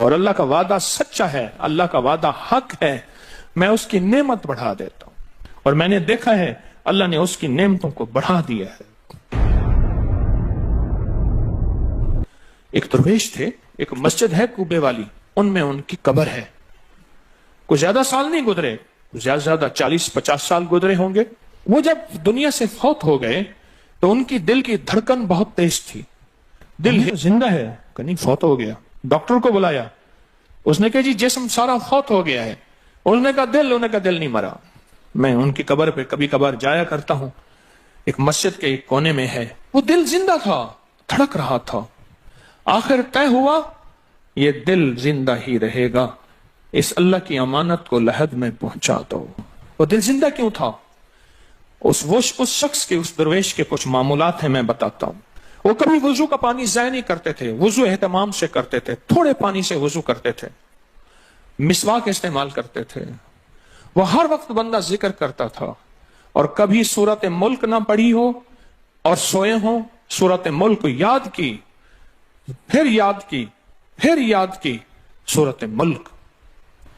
اور اللہ کا وعدہ سچا ہے، اللہ کا وعدہ حق ہے، میں اس کی نعمت بڑھا دیتا ہوں، اور میں نے دیکھا ہے اللہ نے اس کی نعمتوں کو بڑھا دیا ہے۔ ایک درویش تھے، ایک مسجد ہے کوبے والی، ان میں ان کی قبر ہے۔ کوئی زیادہ سال نہیں گزرے، زیادہ سے زیادہ 40-50 سال گزرے ہوں گے۔ وہ جب دنیا سے فوت ہو گئے تو ان کی دل کی دھڑکن بہت تیز تھی، دل زندہ ہے کہ نہیں فوت ہو گیا۔ ڈاکٹر کو بلایا، اس نے کہا جی جسم سارا فوت ہو گیا ہے۔ انہوں نے کہا دل، انہوں نے کہا دل نہیں مرا۔ میں ان کی قبر پہ کبھی کبھار جایا کرتا ہوں، ایک مسجد کے ایک کونے میں ہے، وہ دل زندہ تھا، دھڑک رہا تھا۔ آخر طے ہوا یہ دل زندہ ہی رہے گا، اس اللہ کی امانت کو لحد میں پہنچا دو۔ وہ دل زندہ کیوں تھا؟ اس شخص کے، اس درویش کے کچھ معمولات ہیں، میں بتاتا ہوں۔ وہ کبھی وضو کا پانی ضائع نہیں کرتے تھے، وضو اہتمام سے کرتے تھے، تھوڑے پانی سے وضو کرتے تھے، مسواک استعمال کرتے تھے۔ وہ ہر وقت بندہ ذکر کرتا تھا، اور کبھی سورت ملک نہ پڑھی ہو اور سوئے ہوں، سورت ملک یاد کی، پھر یاد کی، پھر یاد کی سورت ملک،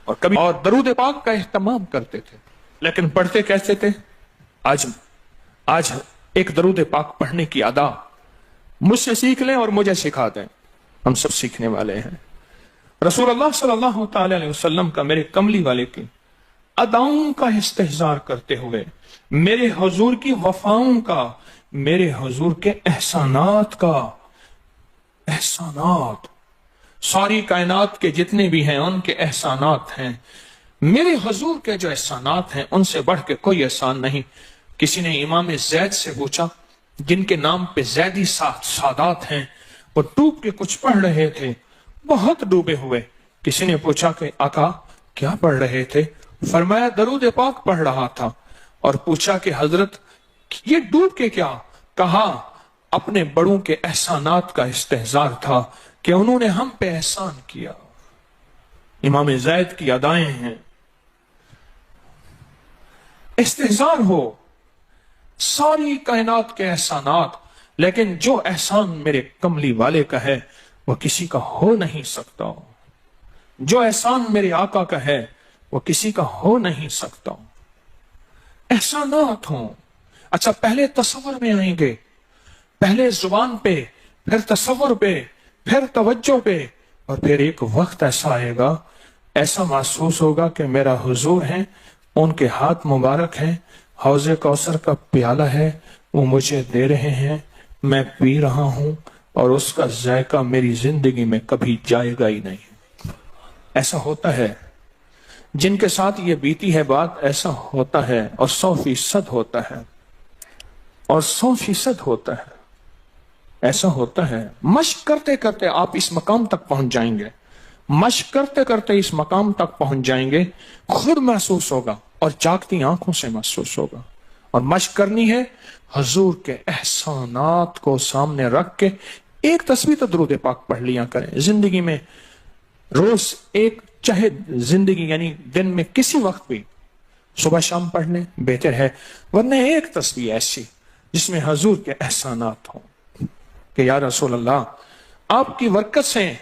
اور کبھی اور درود پاک کا اہتمام کرتے تھے۔ لیکن پڑھتے کیسے تھے؟ آج ایک درود پاک پڑھنے کی ادا مجھ سے سیکھ لیں اور مجھے سکھا دیں، ہم سب سیکھنے والے ہیں۔ رسول اللہ صلی اللہ تعالی علیہ وسلم کا، میرے کملی والے کی اداؤں کا استحضار کرتے ہوئے، میرے حضور کی وفاؤں کا، میرے حضور کے احسانات کا، احسانات ساری کائنات کے جتنے بھی ہیں ان کے احسانات ہیں، میرے حضور کے جو احسانات ہیں ان سے بڑھ کے کوئی احسان نہیں۔ کسی نے امام زید سے پوچھا، جن کے نام پہ زیدی سادات ہیں، وہ ڈوب کے کچھ پڑھ رہے تھے، بہت ڈوبے ہوئے۔ کسی نے پوچھا کہ آقا کیا پڑھ رہے تھے؟ فرمایا درود پاک پڑھ رہا تھا۔ اور پوچھا کہ حضرت یہ ڈوب کے کیا؟ کہا اپنے بڑوں کے احسانات کا استحضار تھا کہ انہوں نے ہم پہ احسان کیا۔ امام زید کی ادائیں ہیں، استحضار ہو ساری کائنات کے احسانات، لیکن جو احسان میرے کملی والے کا ہے وہ کسی کا ہو نہیں سکتا، جو احسان میرے آقا کا ہے وہ کسی کا ہو نہیں سکتا۔ احسانات ہوں، اچھا پہلے تصور میں آئیں گے، پہلے زبان پہ، پھر تصور پہ، پھر توجہ پہ، اور پھر ایک وقت ایسا آئے گا، ایسا محسوس ہوگا کہ میرا حضور ہے، ان کے ہاتھ مبارک ہیں، حوض کوثر کا پیالہ ہے، وہ مجھے دے رہے ہیں، میں پی رہا ہوں، اور اس کا ذائقہ میری زندگی میں کبھی جائے گا ہی نہیں۔ ایسا ہوتا ہے، جن کے ساتھ یہ بیتی ہے بات، ایسا ہوتا ہے، اور 100% ہوتا ہے، اور 100% ہوتا ہے، ایسا ہوتا ہے۔ مشق کرتے کرتے آپ اس مقام تک پہنچ جائیں گے، مشق کرتے کرتے اس مقام تک پہنچ جائیں گے، خود محسوس ہوگا اور جاگتی آنکھوں سے محسوس ہوگا۔ اور مشق کرنی ہے حضور کے احسانات کو سامنے رکھ کے، ایک تسبیح تو درود پاک پڑھ لیا کریں زندگی میں، روز ایک، چاہے زندگی یعنی دن میں کسی وقت بھی صبح شام پڑھ لیں بہتر ہے، ورنہ ایک تسبیح ایسی جس میں حضور کے احسانات ہوں کہ یا رسول اللہ آپ کی برکت سے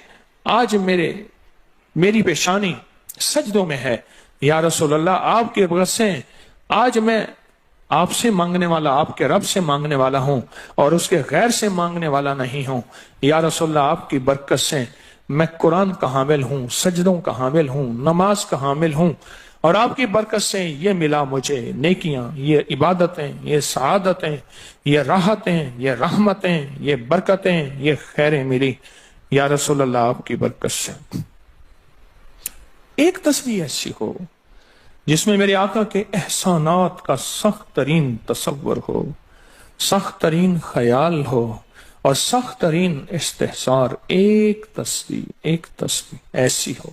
آج میری پیشانی سجدوں میں ہے، یا رسول اللہ آپ کی برکت سے آج میں آپ سے مانگنے والا، آپ کے رب سے مانگنے والا ہوں، اور اس کے غیر سے مانگنے والا نہیں ہوں، یا رسول اللہ آپ کی برکت سے میں قرآن کا حامل ہوں، سجدوں کا حامل ہوں، نماز کا حامل ہوں، اور آپ کی برکت سے یہ ملا مجھے نیکیاں، یہ عبادتیں، یہ سعادتیں، یہ راحتیں، یہ رحمتیں، یہ برکتیں، یہ خیریں ملی، یا رسول اللہ آپ کی برکت سے۔ ایک تسبیح ایسی ہو جس میں میرے آقا کے احسانات کا سخت ترین تصور ہو، سخت ترین خیال ہو، اور سخت ترین استحضار، ایک تسبیح ایسی ہو۔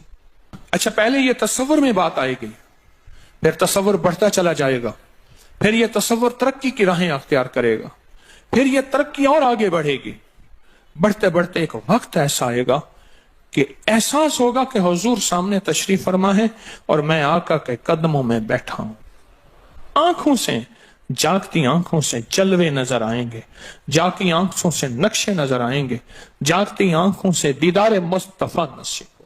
اچھا پہلے یہ تصور میں بات آئے گی، پھر تصور بڑھتا چلا جائے گا، پھر یہ تصور ترقی کی راہیں اختیار کرے گا، پھر یہ ترقی اور آگے بڑھے گی، بڑھتے بڑھتے ایک وقت ایسا آئے گا کہ احساس ہوگا کہ حضور سامنے تشریف فرما ہے اور میں آقا کے قدموں میں بیٹھا ہوں۔ آنکھوں سے، جاگتی آنکھوں سے جلوے نظر آئیں گے، جاگتی آنکھوں سے نقشے نظر آئیں گے، جاگتی آنکھوں سے دیدار مصطفیٰ نصیب ہو۔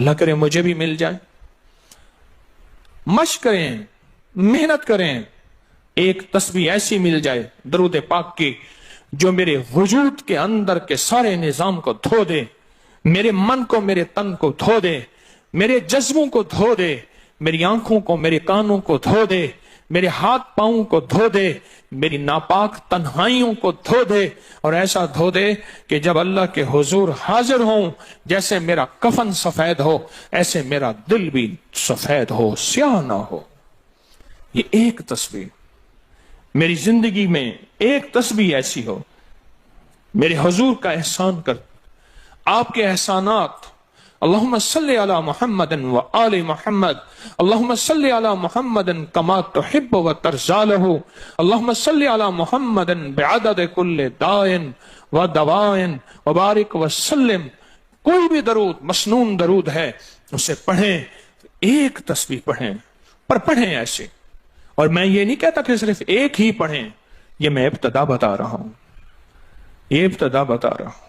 اللہ کرے مجھے بھی مل جائے. مشق کریں, محنت کریں, ایک تسبیح ایسی مل جائے درود پاک کی جو میرے وجود کے اندر کے سارے نظام کو دھو دے, میرے من کو, میرے تن کو دھو دے, میرے جذبوں کو دھو دے, میری آنکھوں کو, میرے کانوں کو دھو دے, میرے ہاتھ پاؤں کو دھو دے, میری ناپاک تنہائیوں کو دھو دے, اور ایسا دھو دے کہ جب اللہ کے حضور حاضر ہوں جیسے میرا کفن سفید ہو ایسے میرا دل بھی سفید ہو, سیاہ نہ ہو. یہ ایک تسبیح میری زندگی میں, ایک تسبیح ایسی ہو. میرے حضور کا احسان کر, آپ کے احسانات. اللہم صلی علی محمد و آل محمد, اللہم صلی علی محمد کما تحب و ترضی لہ, اللہم صلی علی محمد بعدد کل دائن و دوائن وبارک وسلم. کوئی بھی درود, مسنون درود ہے, اسے پڑھیں, ایک تسبیح پڑھیں, پر پڑھیں ایسے. اور میں یہ نہیں کہتا کہ صرف ایک ہی پڑھیں, یہ میں ابتدا بتا رہا ہوں, یہ ابتدا بتا رہا ہوں.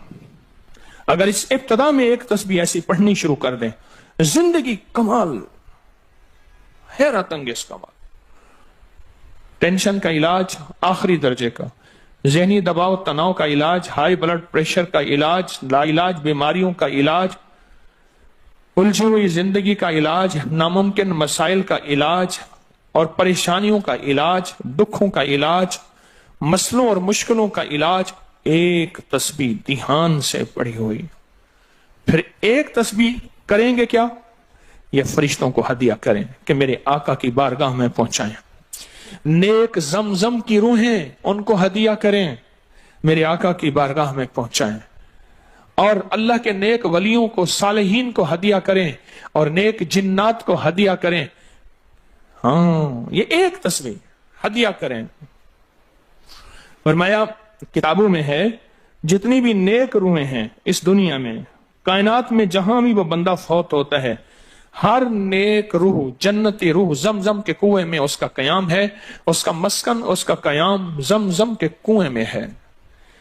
اگر اس ابتدا میں ایک تسبیح ایسی پڑھنی شروع کر دیں, زندگی کمال, حیرت انگیز کمال. ٹینشن کا علاج آخری درجے کا, ذہنی دباؤ تناؤ کا علاج, ہائی بلڈ پریشر کا علاج, لا علاج بیماریوں کا علاج, الجھی ہوئی زندگی کا علاج, ناممکن مسائل کا علاج اور پریشانیوں کا علاج, دکھوں کا علاج, مسئلوں اور مشکلوں کا علاج, ایک تسبیح دھیان سے پڑھی ہوئی. پھر ایک تسبیح کریں گے کیا, یہ فرشتوں کو ہدیہ کریں کہ میرے آقا کی بارگاہ میں پہنچائیں. نیک زمزم کی روحیں ان کو ہدیہ کریں, میرے آقا کی بارگاہ میں پہنچائیں. اور اللہ کے نیک ولیوں کو, صالحین کو ہدیہ کریں, اور نیک جنات کو ہدیہ کریں. ہاں, یہ ایک تسبیح ہدیہ کریں. فرمایا کتابوں میں ہے جتنی بھی نیک روحیں ہیں اس دنیا میں, کائنات میں جہاں بھی وہ بندہ فوت ہوتا ہے, ہر نیک روح, جنتی روح زمزم کے کنویں میں اس کا قیام ہے, اس کا مسکن, اس کا قیام زمزم کے کنویں میں ہے.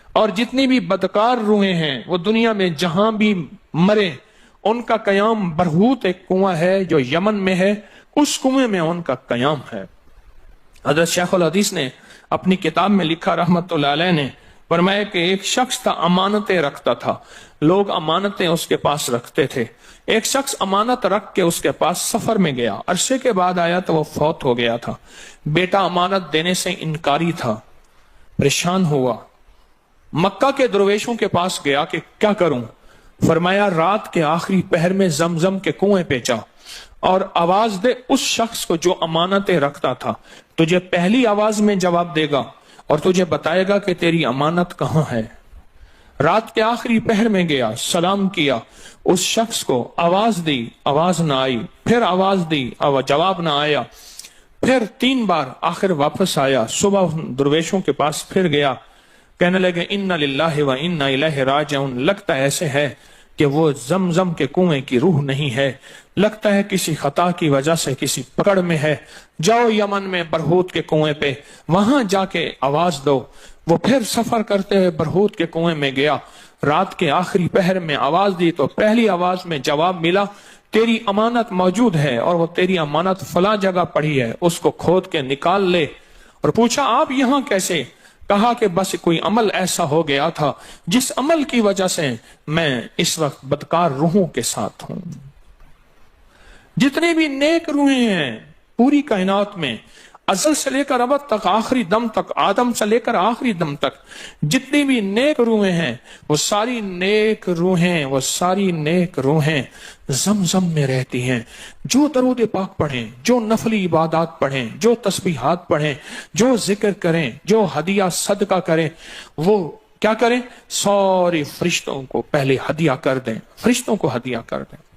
اور جتنی بھی بدکار روحیں ہیں وہ دنیا میں جہاں بھی مرے, ان کا قیام برہوت ایک کنواں ہے جو یمن میں ہے, اس کنویں میں ان کا قیام ہے. حضرت شیخ الحدیث نے اپنی کتاب میں لکھا رحمت اللہ علیہ نے, فرمایا کہ ایک شخص تھا امانتیں رکھتا تھا, لوگ امانتیں اس کے پاس رکھتے تھے. ایک شخص امانت رکھ کے اس کے پاس سفر میں گیا, عرصے کے بعد آیا تو وہ فوت ہو گیا تھا. بیٹا امانت دینے سے انکاری تھا, پریشان ہوا, مکہ کے درویشوں کے پاس گیا کہ کیا کروں. فرمایا رات کے آخری پہر میں زمزم کے کنویں پہ جا اور آواز دے اس شخص کو جو امانتیں رکھتا تھا, تجھے پہلی آواز میں جواب دے گا اور تجھے بتائے گا کہ تیری امانت کہاں ہے. رات کے آخری پہر میں گیا, سلام کیا, اس شخص کو آواز دی, آواز نہ آئی, پھر آواز دی, جواب نہ آیا, پھر 3 بار, آخر واپس آیا. صبح درویشوں کے پاس پھر گیا, کہنے لگے انا للہ و انا الیہ راجعون. لگتا ایسے ہے کہ وہ زمزم کے کنویں کی روح نہیں ہے, لگتا ہے کسی خطا کی وجہ سے کسی پکڑ میں ہے. جاؤ یمن میں برہوت کے کنویں پہ, وہاں جا کے آواز دو. وہ پھر سفر کرتے ہوئے برہوت کے کنویں میں گیا, رات کے آخری پہر میں آواز دی تو پہلی آواز میں جواب ملا, تیری امانت موجود ہے اور وہ تیری امانت فلاں جگہ پڑی ہے, اس کو کھود کے نکال لے. اور پوچھا آپ یہاں کیسے؟ کہا کہ بس کوئی عمل ایسا ہو گیا تھا جس عمل کی وجہ سے میں اس وقت بدکار روحوں کے ساتھ ہوں. جتنے بھی نیک روحیں ہیں پوری کائنات میں, ازل سے لے کر ابد تک, آخری دم تک, آدم سے لے کر آخری دم تک, جتنی بھی نیک روحیں ہیں وہ ساری نیک روحیں, وہ ساری نیک روحیں زمزم میں رہتی ہیں. جو درود پاک پڑھیں, جو نفلی عبادات پڑھیں, جو تسبیحات پڑھیں, جو ذکر کریں, جو ہدیہ صدقہ کریں, وہ کیا کریں, سارے فرشتوں کو پہلے ہدیہ کر دیں, فرشتوں کو ہدیہ کر دیں.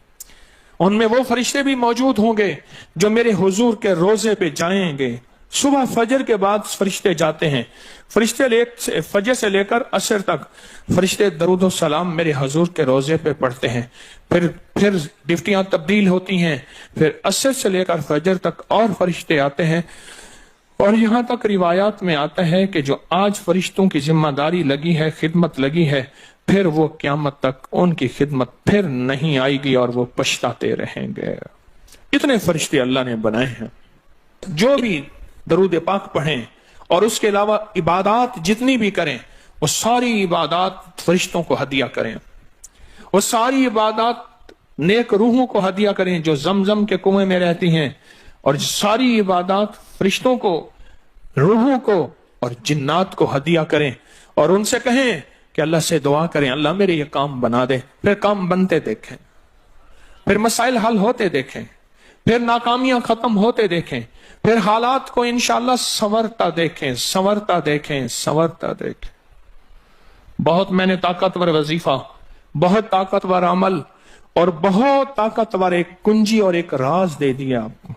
ان میں وہ فرشتے بھی موجود ہوں گے جو میرے حضور کے روزے پہ جائیں گے. صبح فجر کے بعد فرشتے جاتے ہیں, فرشتے فجر سے لے کر عصر تک فرشتے درود و سلام میرے حضور کے روزے پہ پڑھتے ہیں. پھر ڈفٹیاں تبدیل ہوتی ہیں, پھر عصر سے لے کر فجر تک اور فرشتے آتے ہیں. اور یہاں تک روایات میں آتا ہے کہ جو آج فرشتوں کی ذمہ داری لگی ہے, خدمت لگی ہے, پھر وہ قیامت تک ان کی خدمت پھر نہیں آئے گی اور وہ پچھتاتے رہیں گے۔ اتنے فرشتے اللہ نے بنائے ہیں، جو بھی درود پاک پڑھیں اور اس کے علاوہ عبادات جتنی بھی کریں، وہ ساری عبادات فرشتوں کو ہدیہ کریں، وہ ساری عبادات نیک روحوں کو ہدیہ کریں جو زمزم کے کنویں میں رہتی ہیں، اور ساری عبادات فرشتوں کو، روحوں کو اور جنات کو ہدیہ کریں، اور ان سے کہیں کہ اللہ سے دعا کریں اللہ میرے یہ کام بنا دے۔ پھر کام بنتے دیکھیں، پھر مسائل حل ہوتے دیکھیں، پھر ناکامیاں ختم ہوتے دیکھیں، پھر حالات کو انشاءاللہ سنورتا دیکھیں، سنورتا دیکھیں، سنورتا دیکھیں۔ بہت میں نے طاقتور وظیفہ، بہت طاقتور عمل اور بہت طاقتور ایک کنجی اور ایک راز دے دیا آپ کو۔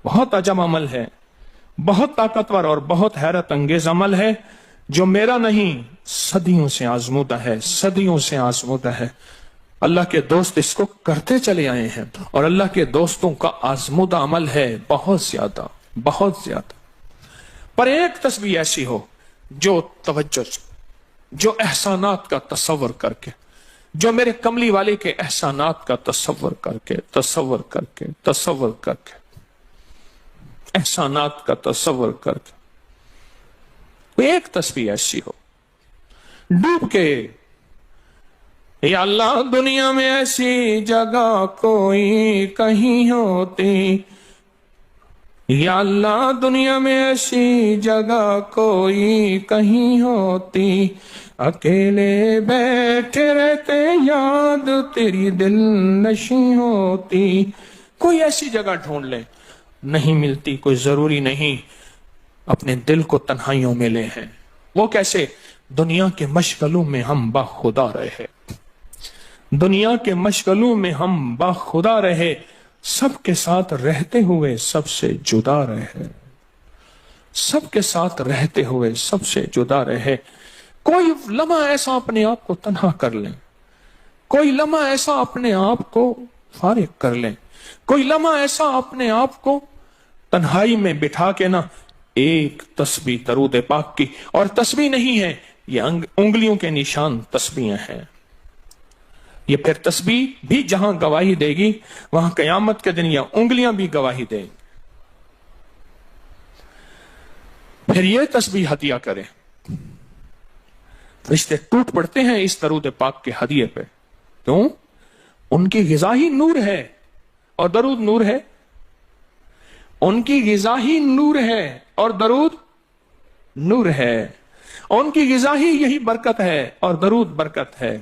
بہت عجب عمل ہے، بہت طاقتور اور بہت حیرت انگیز عمل ہے، جو میرا نہیں، صدیوں سے آزمودہ ہے، صدیوں سے آزمودہ ہے۔ اللہ کے دوست اس کو کرتے چلے آئے ہیں، اور اللہ کے دوستوں کا آزمودہ عمل ہے بہت زیادہ، بہت زیادہ۔ پر ایک تسبیح ایسی ہو جو توجہ، جو احسانات کا تصور کر کے، جو میرے کملی والے کے احسانات کا تصور کر کے، تصور کر کے، تصور کر کے، احسانات کا تصور کر کے، کوئی ایک تسبیح ایسی ہو ڈوب کے، یا اللہ دنیا میں ایسی جگہ کوئی کہیں ہوتی، یا اللہ دنیا میں ایسی جگہ کوئی کہیں ہوتی، اکیلے بیٹھے رہتے یاد تیری دل نشیں ہوتی۔ کوئی ایسی جگہ ڈھونڈ لیں، نہیں ملتی، کوئی ضروری نہیں اپنے دل کو تنہائیوں میں لے ہیں۔ وہ کیسے؟ دنیا کے مشغلوں میں ہم باخدا رہے، دنیا کے مشغلوں میں ہم باخدا رہے، سب کے ساتھ رہتے ہوئے سب سے جدا رہے، سب کے ساتھ رہتے ہوئے سب سے جدا رہے۔ کوئی لمحہ ایسا اپنے آپ کو تنہا کر لیں، کوئی لمحہ ایسا اپنے آپ کو فارغ کر لیں، کوئی لمحہ ایسا اپنے آپ کو تنہائی میں بٹھا کے نا ایک تسبیح درود پاک کی، اور تسبیح نہیں ہے یہ انگلیوں کے نشان تسبیحیں ہیں۔ یہ پھر تسبیح بھی جہاں گواہی دے گی وہاں قیامت کے دن یہ انگلیاں بھی گواہی دیں گی۔ پھر یہ تسبیح ہدیہ کریں، رشتے ٹوٹ پڑتے ہیں اس درود پاک کے ہدیے پہ۔ کیوں؟ ان کی غذا ہی نور ہے، اور درود نور ہے۔ ان کی غذا ہی نور ہے اور درود نور ہے۔ ان کی غذا ہی یہی برکت ہے اور درود برکت ہے۔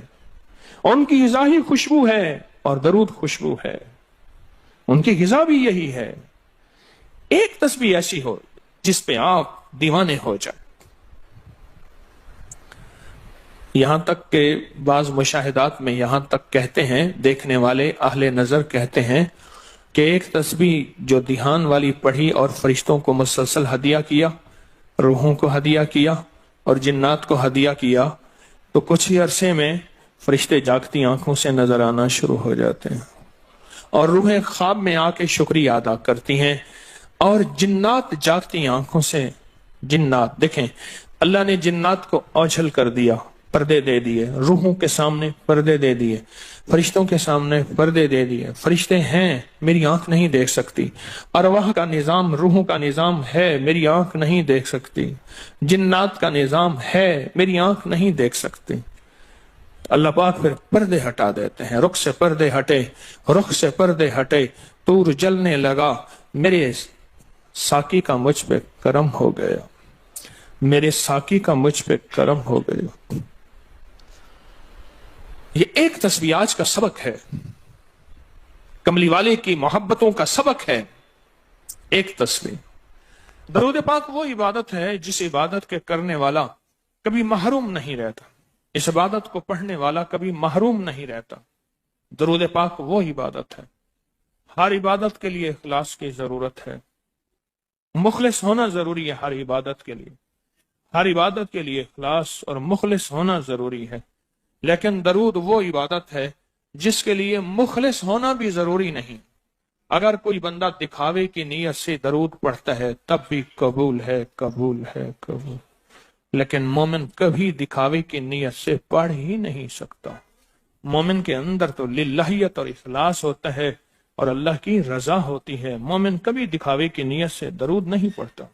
ان کی غذا ہی خوشبو ہے اور درود خوشبو ہے۔ ان کی غذا بھی یہی ہے۔ ایک تسبیح ایسی ہو جس پہ آپ دیوانے ہو جائیں۔ یہاں تک کہ بعض مشاہدات میں یہاں تک کہتے ہیں، دیکھنے والے اہل نظر کہتے ہیں کہ ایک تسبیح جو دھیان والی پڑھی اور فرشتوں کو مسلسل ہدیہ کیا، روحوں کو ہدیہ کیا اور جنات کو ہدیہ کیا، تو کچھ ہی عرصے میں فرشتے جاگتی آنکھوں سے نظر آنا شروع ہو جاتے ہیں، اور روحیں خواب میں آ کے شکریہ ادا کرتی ہیں، اور جنات جاگتی آنکھوں سے، جنات دیکھیں اللہ نے جنات کو اوجھل کر دیا، پردے دے دیے، روحوں کے سامنے پردے دے دیے، فرشتوں کے سامنے پردے دے دیے۔ فرشتے ہیں، میری آنکھ نہیں دیکھ سکتی، ارواح کا نظام، روحوں کا نظام ہے، میری آنکھ نہیں دیکھ سکتی، جنات کا نظام ہے، میری آنکھ نہیں دیکھ سکتی۔ اللہ پاک پھر پردے ہٹا دیتے ہیں، رخ سے پردے ہٹے، رخ سے پردے ہٹے، طور جلنے لگا، میرے ساقی کا مجھ پہ کرم ہو گیا، میرے ساقی کا مجھ پہ کرم ہو گیا۔ یہ ایک تسبیح آج کا سبق ہے، کملی والے کی محبتوں کا سبق ہے، ایک تسبیح۔ درود پاک وہ عبادت ہے جس عبادت کے کرنے والا کبھی محروم نہیں رہتا، اس عبادت کو پڑھنے والا کبھی محروم نہیں رہتا۔ درود پاک وہ عبادت ہے، ہر عبادت کے لیے اخلاص کی ضرورت ہے، مخلص ہونا ضروری ہے۔ ہر عبادت کے لیے، ہر عبادت کے لیے اخلاص اور مخلص ہونا ضروری ہے، لیکن درود وہ عبادت ہے جس کے لیے مخلص ہونا بھی ضروری نہیں۔ اگر کوئی بندہ دکھاوے کی نیت سے درود پڑھتا ہے تب بھی قبول ہے، قبول ہے، قبول۔ لیکن مومن کبھی دکھاوے کی نیت سے پڑھ ہی نہیں سکتا. مومن کے اندر تو للہیت اور اخلاص ہوتا ہے اور اللہ کی رضا ہوتی ہے. مومن کبھی دکھاوے کی نیت سے درود نہیں پڑھتا.